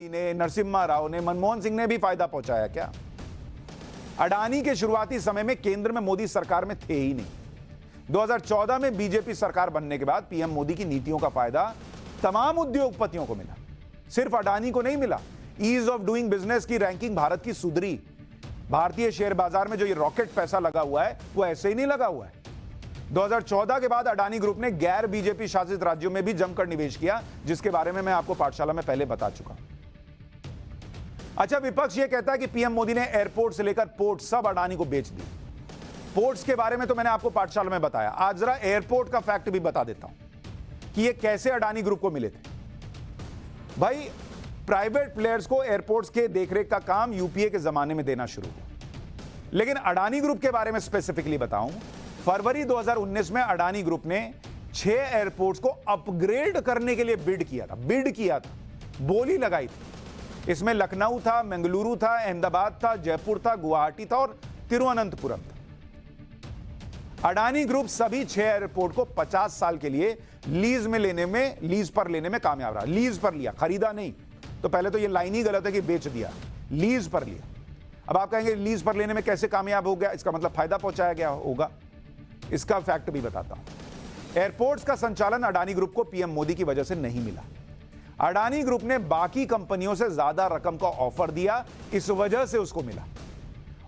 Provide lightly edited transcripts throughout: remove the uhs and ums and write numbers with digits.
ने, नरसिम्हा राव ने, मनमोहन सिंह ने भी फायदा पहुंचाया क्या? अडानी के शुरुआती समय में केंद्र में मोदी सरकार में थे ही नहीं। 2014 में बीजेपी सरकार बनने के बाद पीएम मोदी की नीतियों का फायदा तमाम उद्योगपतियों को मिला, सिर्फ अडानी को नहीं मिला। ईज ऑफ डूइंग बिजनेस की रैंकिंग भारत की सुधरी। भारतीय शेयर बाजार में जो ये रॉकेट पैसा लगा हुआ है वो ऐसे ही नहीं लगा हुआ है। 2014 के बाद अडानी ग्रुप ने गैर बीजेपी शासित राज्यों में भी जमकर निवेश किया, जिसके बारे में मैं आपको पाठशाला में पहले बता चुका हूं। अच्छा, विपक्ष ये कहता है कि पीएम मोदी ने एयरपोर्ट से लेकर पोर्ट सब अडानी को बेच दिए। पोर्ट्स के बारे में तो मैंने आपको पाठशाला में बताया, आज जरा एयरपोर्ट का फैक्ट भी बता देता हूं कि ये कैसे अडानी ग्रुप को मिले थे। भाई, प्राइवेट प्लेयर्स को एयरपोर्ट्स के देखरेख का काम यूपीए के जमाने में देना शुरू हुआ, लेकिन अडानी ग्रुप के बारे में स्पेसिफिकली बताऊं, फरवरी 2019 में अडानी ग्रुप ने 6 एयरपोर्ट्स को अपग्रेड करने के लिए बिड किया था, बोली लगाई थी। इसमें लखनऊ था, मंगलुरु था, अहमदाबाद था, जयपुर था, गुवाहाटी था और तिरुवनंतपुरम था। अडानी ग्रुप सभी 6 एयरपोर्ट को 50 साल के लिए लीज पर लेने में कामयाब रहा। लीज पर लिया, खरीदा नहीं। तो पहले तो ये लाइन ही गलत है कि बेच दिया, लीज पर लिया। अब आप कहेंगे लीज पर लेने में कैसे कामयाब हो गया? इसका मतलब फायदा पहुंचाया गया होगा। इसका फैक्ट भी बताता हूं। एयरपोर्ट्स का संचालन अडानी ग्रुप को पीएम मोदी की वजह से नहीं मिला। अडानी ग्रुप ने बाकी कंपनियों से ज्यादा रकम का ऑफर दिया, इस वजह से उसको मिला।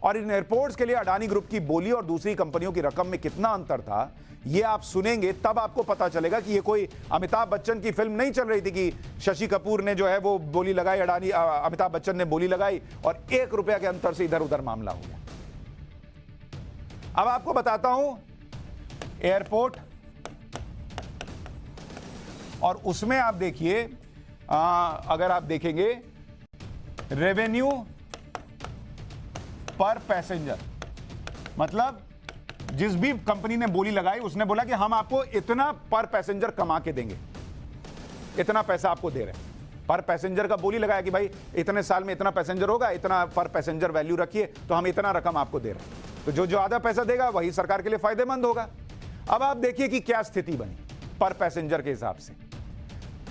और इन एयरपोर्ट्स के लिए अडानी ग्रुप की बोली और दूसरी कंपनियों की रकम में कितना अंतर था, यह आप सुनेंगे तब आपको पता चलेगा कि यह कोई अमिताभ बच्चन की फिल्म नहीं चल रही थी कि शशि कपूर ने जो है वो बोली लगाई, अमिताभ बच्चन ने बोली लगाई और 1 रुपया के अंतर से इधर उधर मामला हो गया। अब आपको बताता हूं एयरपोर्ट, और उसमें आप देखिए, अगर आप देखेंगे रेवेन्यू पर पैसेंजर, मतलब जिस भी कंपनी ने बोली लगाई उसने बोला कि हम आपको इतना पर पैसेंजर कमा के देंगे, इतना पैसा आपको दे रहे हैं। पर पैसेंजर का बोली लगाया कि भाई इतने साल में इतना पैसेंजर होगा, इतना पर पैसेंजर वैल्यू रखिए, तो हम इतना रकम आपको दे रहे हैं। तो जो ज्यादा पैसा देगा वही सरकार के लिए फायदेमंद होगा। अब आप देखिए कि क्या स्थिति बनी पर पैसेंजर के हिसाब से।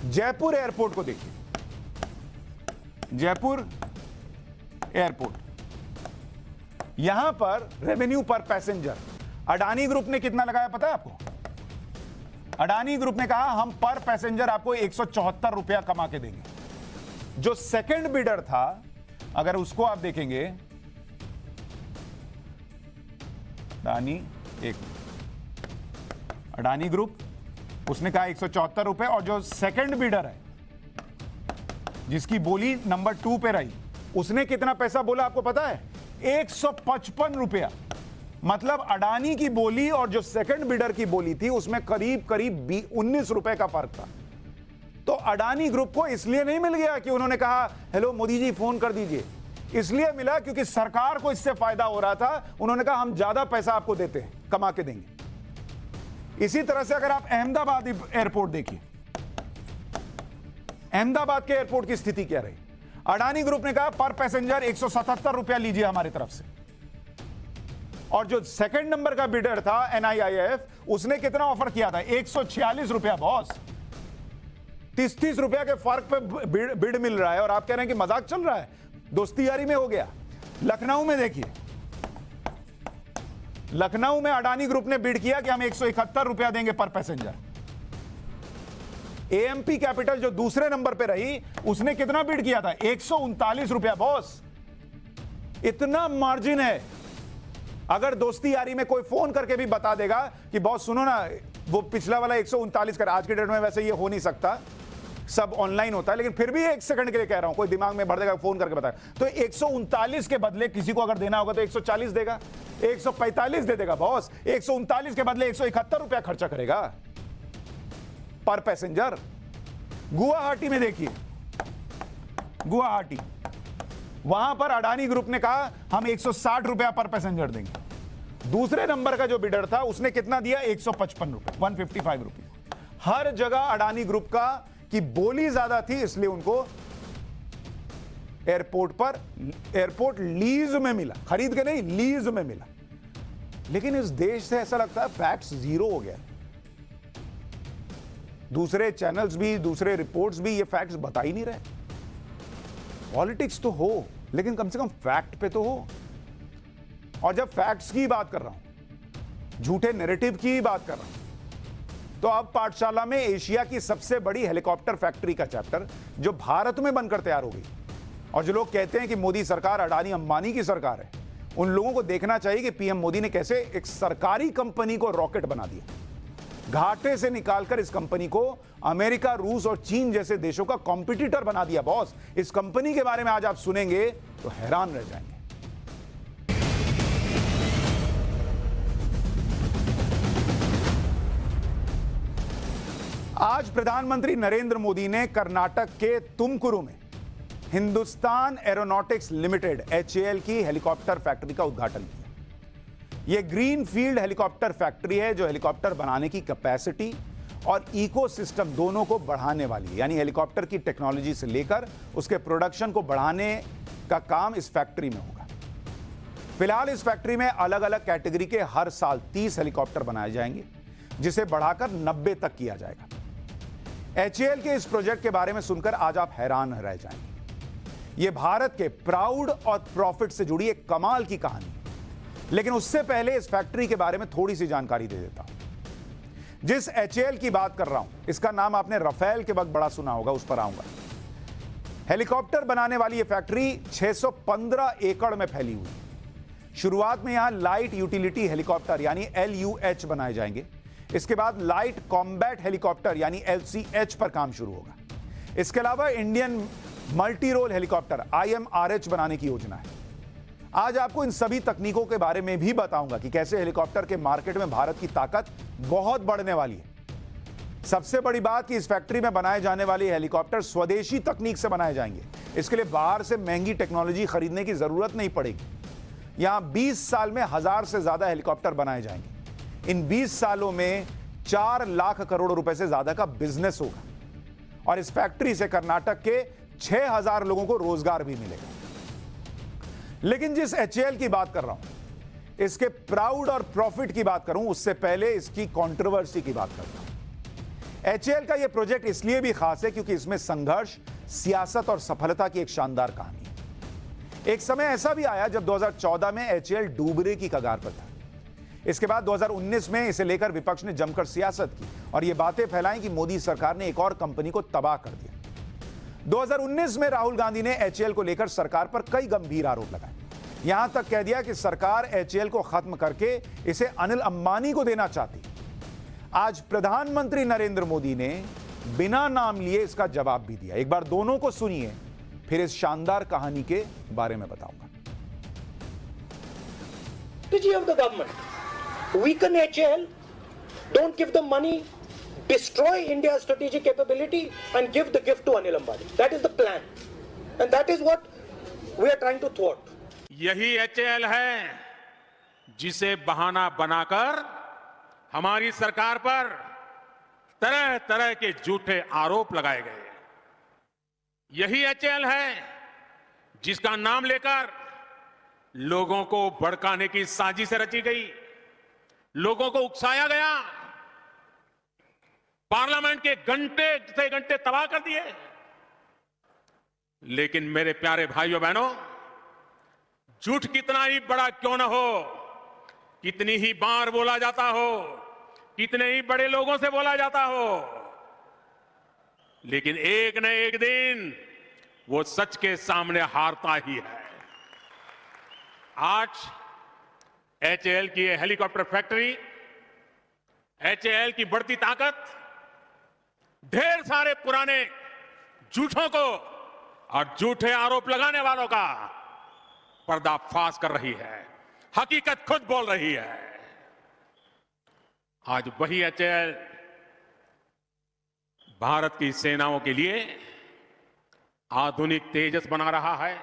जयपुर एयरपोर्ट को देखिए, जयपुर एयरपोर्ट, यहां पर रेवेन्यू पर पैसेंजर अडानी ग्रुप ने कितना लगाया पता है आपको? अडानी ग्रुप ने कहा हम पर पैसेंजर आपको 174 रुपया कमा के देंगे। जो सेकंड बिडर था, अगर उसको आप देखेंगे, अडानी ग्रुप, उसने कहा 174 रुपए, और जो सेकंड बिडर है जिसकी बोली नंबर 2 पे रही, उसने कितना पैसा बोला आपको पता है? 155 रुपया। मतलब अडानी की बोली और जो सेकंड बिडर की बोली थी उसमें करीब करीब 19 रुपए का फर्क था। तो अडानी ग्रुप को इसलिए नहीं मिल गया कि उन्होंने कहा हेलो मोदी जी फोन कर दीजिए, इसलिए मिला क्योंकि सरकार को इससे फायदा हो रहा था। उन्होंने कहा हम ज्यादा पैसा आपको देते हैं, कमा के देंगे। इसी तरह से अगर आप अहमदाबाद एयरपोर्ट देखिए, अहमदाबाद के एयरपोर्ट की स्थिति क्या रही? अडानी ग्रुप ने कहा पर पैसेंजर 177 रुपया लीजिए हमारी तरफ से, और जो सेकंड नंबर का बिडर था NIIF, उसने कितना ऑफर किया था? 146 रुपया। बॉस, 30-30 रुपया के फर्क पे बिड मिल रहा है और आप कह रहे हैं कि मजाक चल रहा है, दोस्ती यारी में हो गया। लखनऊ में देखिए, लखनऊ में अडानी ग्रुप ने बिड किया कि हम 171 रुपया देंगे पर पैसेंजर। AMP कैपिटल जो दूसरे नंबर पे रही, उसने कितना बिड किया था? 139 रुपया। बॉस, इतना मार्जिन है। अगर दोस्ती यारी में कोई फोन करके भी बता देगा कि बॉस सुनो ना, वो पिछला वाला 139 कर, आज के डेट में वैसे ये हो नहीं सकता, सब ऑनलाइन होता है, लेकिन फिर भी 1 सेकंड के लिए कह रहा हूं, कोई दिमाग में भर देगा, फोन करके बताएगा, तो 139 के बदले किसी को अगर देना होगा तो 140 देगा, 145 दे देगा। बॉस, 139 के बदले 171 रुपया खर्चा करेगा पर पैसेंजर। गुवाहाटी में देखिए, गुवाहाटी, वहां पर अडानी ग्रुप ने कहा हम 160 रुपया पर पैसेंजर देंगे। दूसरे नंबर का जो बिडर था उसने कितना दिया? 155 रुपए, 155 रुपीज। हर जगह अडानी ग्रुप का की बोली ज्यादा थी, इसलिए उनको एयरपोर्ट लीज में मिला, खरीद के नहीं, लीज में मिला। लेकिन इस देश से ऐसा लगता है फैक्ट्स जीरो हो गया। दूसरे चैनल्स भी, दूसरे रिपोर्ट्स भी ये फैक्ट्स बता ही नहीं रहे। पॉलिटिक्स तो हो, लेकिन कम से कम फैक्ट पे तो हो। और जब फैक्ट्स की बात कर रहा हूं, झूठे नैरेटिव की बात कर रहा हूं, तो अब पाठशाला में एशिया की सबसे बड़ी हेलीकॉप्टर फैक्ट्री का चैप्टर जो भारत में बनकर तैयार हो गई, और जो लोग कहते हैं कि मोदी सरकार अडानी अंबानी की सरकार है, उन लोगों को देखना चाहिए कि पीएम मोदी ने कैसे एक सरकारी कंपनी को रॉकेट बना दिया, घाटे से निकालकर इस कंपनी को अमेरिका, रूस और चीन जैसे देशों का कॉम्पिटिटर बना दिया। बॉस, इस कंपनी के बारे में आज आप सुनेंगे तो हैरान रह जाएंगे। आज प्रधानमंत्री नरेंद्र मोदी ने कर्नाटक के तुमकुरु में हिंदुस्तान एरोनॉटिक्स लिमिटेड HAL की हेलीकॉप्टर फैक्ट्री का उद्घाटन किया। यह ग्रीन फील्ड हेलीकॉप्टर फैक्ट्री है जो हेलीकॉप्टर बनाने की कैपेसिटी और इकोसिस्टम दोनों को बढ़ाने वाली है, यानी हेलीकॉप्टर की टेक्नोलॉजी से लेकर उसके प्रोडक्शन को बढ़ाने का काम इस फैक्ट्री में होगा। फिलहाल इस फैक्ट्री में अलग अलग कैटेगरी के हर साल 30 हेलीकॉप्टर बनाए जाएंगे, जिसे बढ़ाकर 90 तक किया जाएगा। HAL के इस प्रोजेक्ट के बारे में सुनकर आज आप हैरान रह जाएंगे। यह भारत के प्राउड और प्रॉफिट से जुड़ी एक कमाल की कहानी। लेकिन उससे पहले इस फैक्ट्री के बारे में थोड़ी सी जानकारी दे देता हूं। जिस HAL की बात कर रहा हूं, इसका नाम आपने राफेल के वक्त बड़ा सुना होगा, उस पर आऊंगा। हेलीकॉप्टर बनाने वाली यह फैक्ट्री 615 एकड़ में फैली हुई। शुरुआत में यहां लाइट यूटिलिटी हेलीकॉप्टर यानी LUH बनाए जाएंगे। इसके बाद लाइट कॉम्बैट हेलीकॉप्टर यानी LCH पर काम शुरू होगा। इसके अलावा Indian multi role helicopter IMRH बनाने की योजना है। आज आपको इन सभी तकनीकों के बारे में भी बताऊंगा कि कैसे हेलीकॉप्टर के मार्केट में भारत की ताकत बहुत बढ़ने वाली है। सबसे बड़ी बात कि इस फैक्ट्री में बनाए जाने वाले हेलीकॉप्टर स्वदेशी तकनीक से बनाए जाएंगे। इसके लिए बाहर से महंगी टेक्नोलॉजी खरीदने की जरूरत नहीं पड़ेगी। यहां 20 साल में 1000 से ज्यादा हेलीकॉप्टर बनाए जाएंगे। इन 20 सालों में 4 लाख करोड़ रुपए से ज्यादा का बिजनेस होगा और इस फैक्ट्री से कर्नाटक के 6000 लोगों को रोजगार भी मिलेगा। लेकिन जिस HAL की बात कर रहा हूं, इसके प्राउड और प्रॉफिट की बात करूं उससे पहले इसकी कंट्रोवर्सी की बात करता हूं। HAL का यह प्रोजेक्ट इसलिए भी खास है क्योंकि इसमें संघर्ष, सियासत और सफलता की एक शानदार कहानी है। एक समय ऐसा भी आया जब 2014 में HAL डूबने की कगार पर था। इसके बाद 2019 में इसे लेकर विपक्ष ने जमकर सियासत की और यह बातें फैलाई कि मोदी सरकार ने एक और कंपनी को तबाह कर दिया। 2019 में राहुल गांधी ने HAL को लेकर सरकार पर कई गंभीर आरोप लगाए। यहां तक कह दिया कि सरकार HAL को खत्म करके इसे अनिल अंबानी को देना चाहती। आज प्रधानमंत्री नरेंद्र मोदी ने बिना नाम लिए इसका जवाब भी दिया। एक बार दोनों को सुनिए, फिर इस शानदार कहानी के बारे में बताऊंगा। Strategy of the government: weaken HAL, don't give them money, destroy India's strategic capability and give the gift to Anil Ambani. That is the plan, and that is what we are trying to thwart. यही HAL है जिसे बहाना बनाकर हमारी सरकार पर तरह तरह के झूठे आरोप लगाए गए। यही HAL है जिसका नाम लेकर लोगों को भड़काने की साजिश रची गई, लोगों को उकसाया गया, पार्लियामेंट के घंटे से घंटे तबाह कर दिए। लेकिन मेरे प्यारे भाइयों बहनों, झूठ कितना ही बड़ा क्यों न हो, कितनी ही बार बोला जाता हो, कितने ही बड़े लोगों से बोला जाता हो, लेकिन एक न एक दिन वो सच के सामने हारता ही है। आज HAL की ये हेलीकॉप्टर फैक्ट्री, HAL की बढ़ती ताकत ढेर सारे पुराने झूठों को और झूठे आरोप लगाने वालों का पर्दाफाश कर रही है। हकीकत खुद बोल रही है। आज वही HAL भारत की सेनाओं के लिए आधुनिक तेजस बना रहा है,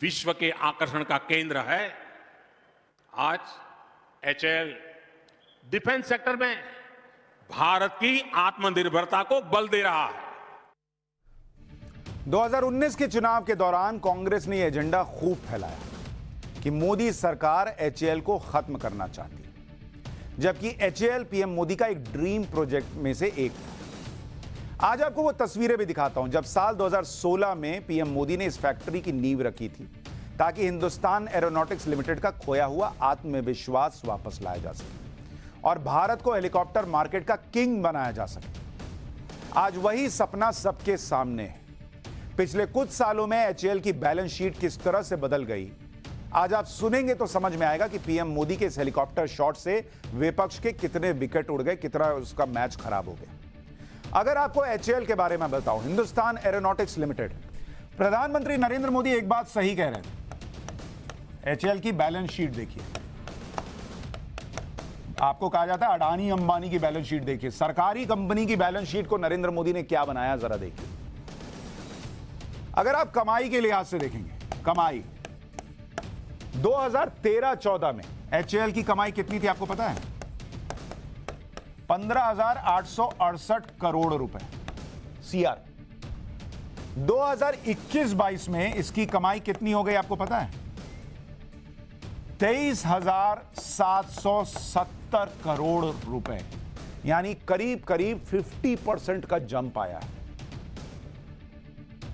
विश्व के आकर्षण का केंद्र है। आज HAL डिफेंस सेक्टर में भारत की आत्मनिर्भरता को बल दे रहा है। 2019 के चुनाव के दौरान कांग्रेस ने यह एजेंडा खूब फैलाया कि मोदी सरकार HAL को खत्म करना चाहती है, जबकि HAL पीएम मोदी का एक ड्रीम प्रोजेक्ट में से एक था। आज आपको वो तस्वीरें भी दिखाता हूं जब साल 2016 में पीएम मोदी ने इस फैक्ट्री की नींव रखी थी ताकि हिंदुस्तान एरोनॉटिक्स लिमिटेड का खोया हुआ आत्मविश्वास वापस लाया जा सके और भारत को हेलीकॉप्टर मार्केट का किंग बनाया जा सके। आज वही सपना सबके सामने है। पिछले कुछ सालों में एचएएल की बैलेंस शीट किस तरह से बदल गई, आज आप सुनेंगे तो समझ में आएगा कि पीएम मोदी के इस हेलीकॉप्टर शॉट से विपक्ष के कितने विकेट उड़ गए, कितना उसका मैच खराब हो गया। अगर आपको एचएएल के बारे में बताऊं, हिंदुस्तान एरोनॉटिक्स लिमिटेड, प्रधानमंत्री नरेंद्र मोदी एक बात सही कह रहे थे। एचएएल की बैलेंस शीट देखिए, आपको कहा जाता है अडानी अंबानी की बैलेंस शीट देखिए, सरकारी कंपनी की बैलेंस शीट को नरेंद्र मोदी ने क्या बनाया जरा देखिए। अगर आप कमाई के लिहाज से देखेंगे, कमाई 2013-14 में एचएएल की कमाई कितनी थी आपको पता है? 15,868 करोड़ रुपए सीआर। 2021-22 में इसकी कमाई कितनी हो गई आपको पता है? 23,770 करोड़ रुपए, यानी करीब करीब 50% का जंप आया है।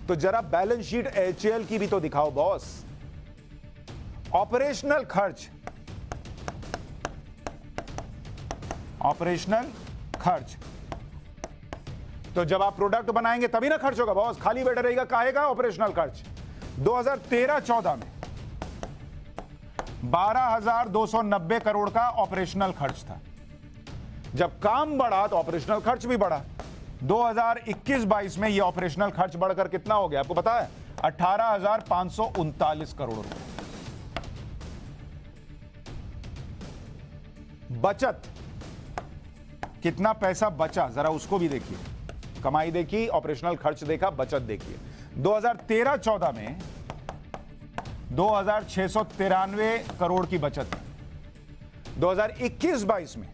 तो जरा बैलेंस शीट एचएएल की भी तो दिखाओ बॉस। ऑपरेशनल खर्च, ऑपरेशनल खर्च, तो जब आप प्रोडक्ट बनाएंगे तभी ना खर्च होगा बॉस, खाली बैठे रहेगा काहेगा ऑपरेशनल खर्च। 2013-14 में 12,290 करोड़ का ऑपरेशनल खर्च था। जब काम बढ़ा तो ऑपरेशनल खर्च भी बढ़ा। 2021-22 में यह ऑपरेशनल खर्च बढ़कर कितना हो गया आपको पता है? 18,539 करोड़ रुपए। बचत, कितना पैसा बचा जरा उसको भी देखिए। कमाई देखी, ऑपरेशनल खर्च देखा, बचत देखिए। 2013-14 में 2,693 करोड़ की बचत है। 2021-22 में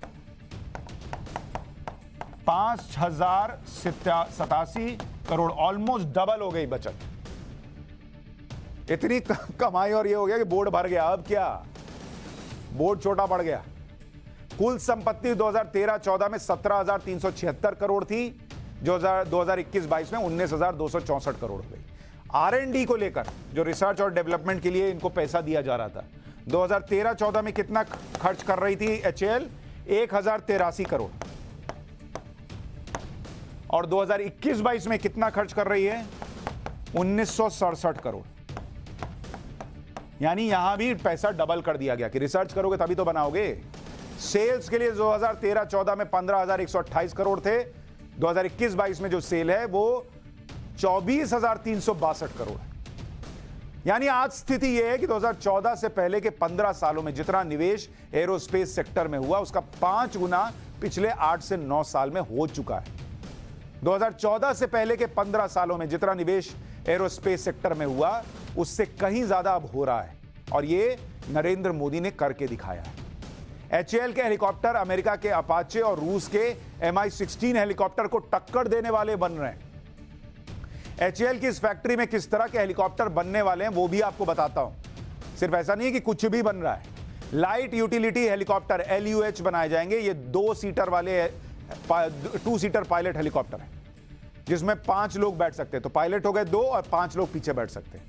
5,087 करोड़, ऑलमोस्ट डबल हो गई बचत। इतनी कमाई और ये हो गया कि बोर्ड भर गया। अब क्या, बोर्ड छोटा पड़ गया। कुल संपत्ति 2013-14 में 17,376 करोड़ थी, जो 2021-22 में 19,264 करोड़ हो गई। R&D को लेकर जो रिसर्च और डेवलपमेंट के लिए इनको पैसा दिया जा रहा था, 2013-14 में कितना खर्च कर रही थी एचएएल? 1,083 करोड़। और 2021-22 में कितना खर्च कर रही है? 1967 करोड़। यानी यहां भी पैसा डबल कर दिया गया कि रिसर्च करोगे तभी तो बनाओगे। सेल्स के लिए 2013-14 में 15,128 करोड़ थे, 2021-22 में जो सेल है वो 24,362 करोड़ है। यानी आज स्थिति यह है कि 2014 से पहले के 15 सालों में जितना निवेश एरोस्पेस सेक्टर में हुआ उसका 5 गुना पिछले 8 से 9 साल में हो चुका है। 2014 से पहले के 15 सालों में जितना निवेश एरोस्पेस सेक्टर में हुआ उससे कहीं ज्यादा अब हो रहा है, और ये नरेंद्र मोदी ने करके दिखाया है। एचएएल के हेलीकॉप्टर अमेरिका के अपाचे और रूस के MI-16 हेलीकॉप्टर को टक्कर देने वाले बन रहे हैं। एचएएल की इस फैक्ट्री में किस तरह के हेलीकॉप्टर बनने वाले हैं वो भी आपको बताता हूं। सिर्फ ऐसा नहीं है कि कुछ भी बन रहा है। लाइट यूटिलिटी हेलीकॉप्टर LUH बनाए जाएंगे। ये 2 सीटर वाले 2 सीटर पायलट हेलीकॉप्टर है जिसमें 5 लोग बैठ सकते हैं। तो पायलट हो गए 2 और 5 लोग पीछे बैठ सकते हैं।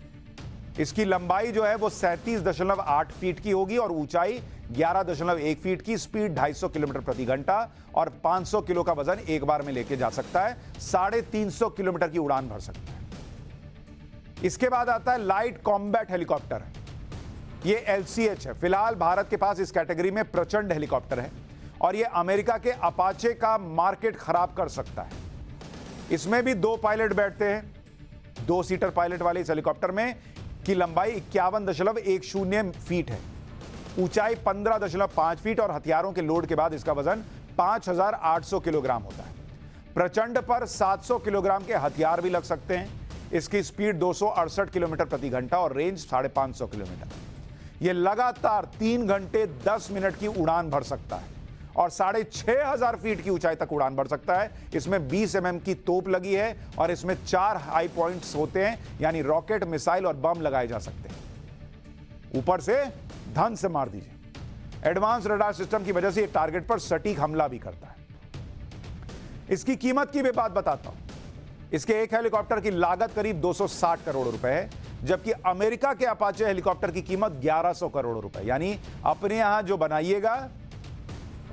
इसकी लंबाई जो है वो 37.8 फीट की होगी और ऊंचाई 11.1 फीट की। स्पीड 250 किलोमीटर प्रति घंटा और 500 किलो का वजन एक बार में लेके जा सकता है। 350 किलोमीटर की उड़ान भर सकता है। इसके बाद आता है लाइट कॉम्बैट हेलीकॉप्टर। ये LCH है। फिलहाल भारत के पास इस कैटेगरी में प्रचंड हेलीकॉप्टर है और ये अमेरिका के अपाचे का मार्केट खराब कर सकता है। इसमें भी 2 पायलट बैठते हैं। 2 सीटर पायलट वाले इस हेलीकॉप्टर में की लंबाई 51.10 फीट है, ऊंचाई 15.5 फीट और हथियारों के लोड के बाद इसका वजन 5,800 किलोग्राम होता है। प्रचंड पर 700 किलोग्राम के हथियार भी लग सकते हैं। इसकी स्पीड 268 किलोमीटर प्रति घंटा और रेंज 550 किलोमीटर। यह लगातार 3 घंटे 10 मिनट की उड़ान भर सकता है और 6,500 फीट की ऊंचाई तक उड़ान भर सकता है। इसमें 20 mm की तोप लगी है और इसमें 4 हाई पॉइंट्स होते हैं, यानी रॉकेट, मिसाइल और बम लगाए जा सकते हैं। ऊपर से धन से मार दीजिए। एडवांस रडार सिस्टम की वजह से ये टारगेट पर सटीक हमला भी करता है। इसकी कीमत की भी बात बताता हूं। इसके एक हेलीकॉप्टर की लागत करीब 260 करोड़ रुपए है, जबकि अमेरिका के अपाचे हेलीकॉप्टर की कीमत 1100 करोड़ रुपए। यानी अपने यहां जो बनाइएगा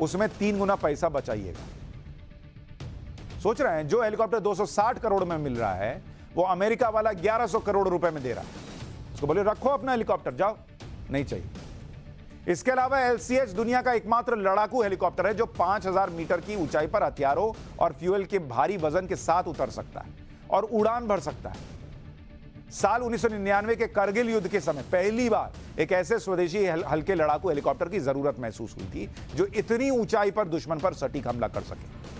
उसमें 3 गुना पैसा बचाइएगा। सोच रहे हैं, जो हेलीकॉप्टर 260 करोड़ में मिल रहा है वो अमेरिका वाला 1100 करोड़ रुपए में दे रहा है। उसको बोले रखो अपना हेलीकॉप्टर, जाओ, नहीं चाहिए। इसके अलावा LCH दुनिया का एकमात्र लड़ाकू हेलीकॉप्टर है जो 5000 मीटर की ऊंचाई पर हथियारों और फ्यूल के भारी वजन के साथ उतर सकता है और उड़ान भर सकता है। साल 1999 के करगिल युद्ध के समय पहली बार एक ऐसे स्वदेशी हल्के लड़ाकू हेलीकॉप्टर की जरूरत महसूस हुई थी जो इतनी ऊंचाई पर दुश्मन पर सटीक हमला कर सके।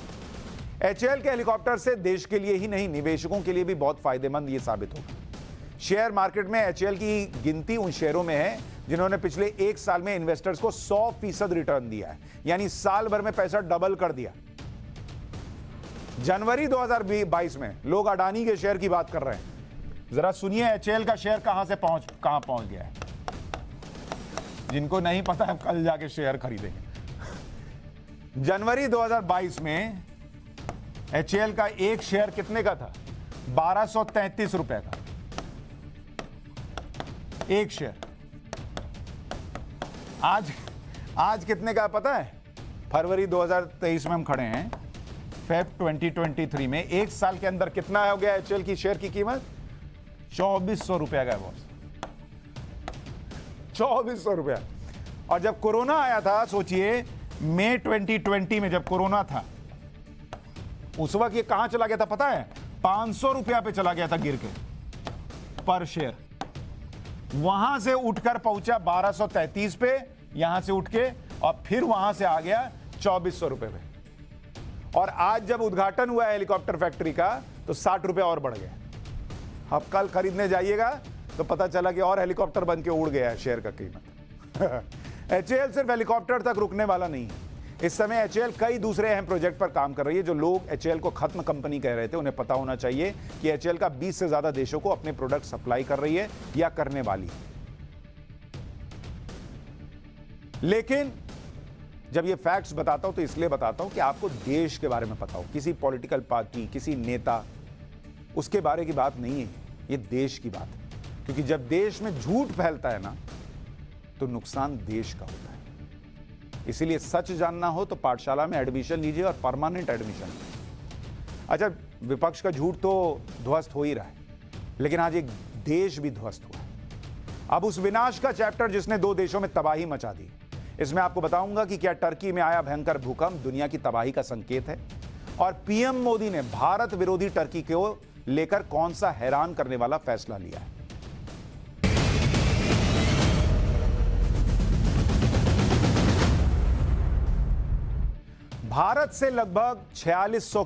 HAL के हेलीकॉप्टर से देश के लिए ही नहीं, निवेशकों के लिए भी बहुत फायदेमंद यह साबित होगा। शेयर मार्केट में HAL की गिनती उन शेयरों में है जिन्होंने पिछले 1 साल में इन्वेस्टर्स को 100% रिटर्न दिया है, यानी साल भर में पैसा डबल कर दिया। जनवरी 2022 में लोग अडानी के शेयर की बात कर रहे हैं। जरा सुनिए HAL का शेयर कहां पहुंच गया है। जिनको नहीं पता है कल जाके शेयर खरीदेंगे। जनवरी 2022 में HAL का एक शेयर कितने का था? 1233 रुपए का एक शेयर। आज कितने का पता है? फरवरी 2023 में हम खड़े हैं, फेब 2023 में। 1 साल के अंदर कितना हो गया HAL की शेयर की कीमत? 2400 रुपया का बॉस, 2400 रुपया। और जब कोरोना आया था, सोचिए मई 2020 में जब कोरोना था, उस वक्त ये कहां चला गया था पता है? 500 रुपया पे चला गया था गिर के पर शेयर। वहां से उठकर पहुंचा 1233 पे, यहां से उठ के, और फिर वहां से आ गया 2400 रुपए पे। और आज जब उद्घाटन हुआ हेलीकॉप्टर फैक्ट्री का तो 60 रुपए और बढ़ गया। अब कल खरीदने जाइएगा तो पता चला कि और हेलीकॉप्टर बन के उड़ गया है शेयर का कीमत। HAL सिर्फ हेलीकॉप्टर तक रुकने वाला नहीं है। इस समय HAL कई दूसरे अहम प्रोजेक्ट पर काम कर रही है। जो लोग HAL को खत्म कंपनी कह रहे थे, उन्हें पता होना चाहिए कि HAL का 20 से ज्यादा देशों को अपने प्रोडक्ट सप्लाई कर रही है या करने वाली है। लेकिन जब ये फैक्ट्स बताता हूं तो इसलिए बताता हूं कि आपको देश के बारे में पता हो। किसी पॉलिटिकल पार्टी, किसी नेता, उसके बारे की बात नहीं है, ये देश की बात है। क्योंकि जब देश में झूठ फैलता है ना, तो नुकसान देश का होता है। इसीलिए सच जानना हो तो पाठशाला में एडमिशन लीजिए, और परमानेंट एडमिशन। अच्छा, विपक्ष का झूठ तो ध्वस्त हो ही रहा है, लेकिन आज एक देश भी ध्वस्त हुआ है। अब उस विनाश का चैप्टर जिसने 2 देशों में तबाही मचा दी, इसमें आपको बताऊंगा कि क्या टर्की में आया भयंकर भूकंप दुनिया की तबाही का संकेत है, और पीएम मोदी ने भारत विरोधी टर्की को लेकर कौन सा हैरान करने वाला फैसला लिया है। भारत से लगभग 4600